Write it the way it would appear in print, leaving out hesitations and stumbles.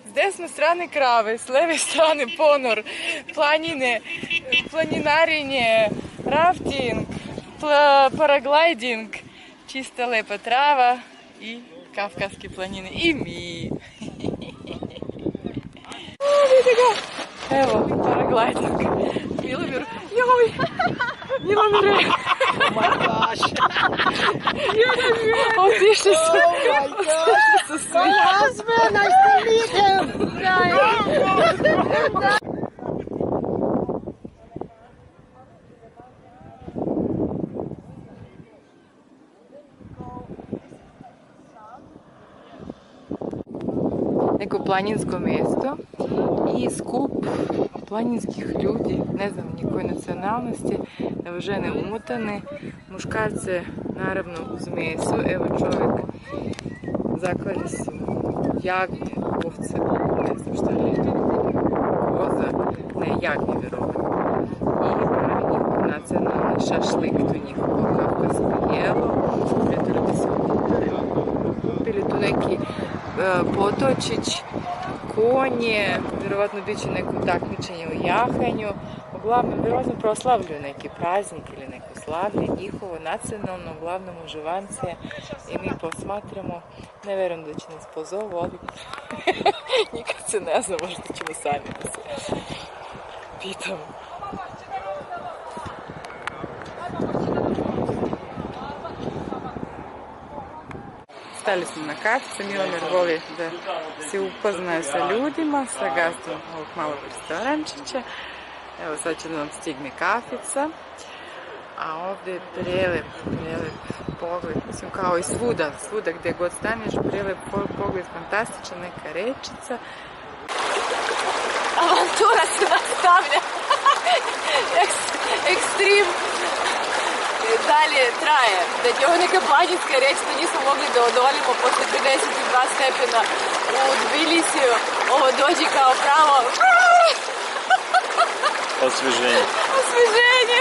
S desne strane krave, s leve strane ponor, planine, planinarenje, rafting, paragliding, čista lepa trava i Kavkaske planine i mi. Vidite ga! Evo, paragliding. Milomir, joj! Milomire! Oh my gosh! Otišli su. Oh my gosh! My husband, I still need him! Neko planinsko mjesto i skup planinskih ljudi, ne znam ni koje nacionalnosti, evo žene umotane, muškarce naravno uz meso, evo čovjek zaklali su jagnje, ovce, ne znam šta je, koza, ne, jagnje vjerovatno, i pravi njihov nacionalni šašlik, to njihovo kavkasko jelo, eto da se kupili tu neki potočić, konje, vjerovatno bit će neko takmičenje u jahanju, uglavnom vjerovatno proslavljuju neki praznik ili neko slavlje, njihovo nacionalno, uglavnom uživance i mi posmatramo, ne vjerujem da će nas pozovu, ali nikad se ne zna, možda ćemo sami da se pitamo. Stali smo na kafice, Milomir voli da se upoznaje sa ljudima, sa gazdom ovog malog restorančića. Evo sad će da nam stigne kafica, a ovdje je prelep pogled, mislim kao i svuda gdje god staneš, prelep pogled, fantastična neka rečica. Avantura se nastavlja, ekstrem dalje traje. Znači, ovo je neka planinska reč, da nismo mogli da odolimo posle 52 stepena u Tbilisiju. Ovo dođe kao pravo osveženje. Osveženje.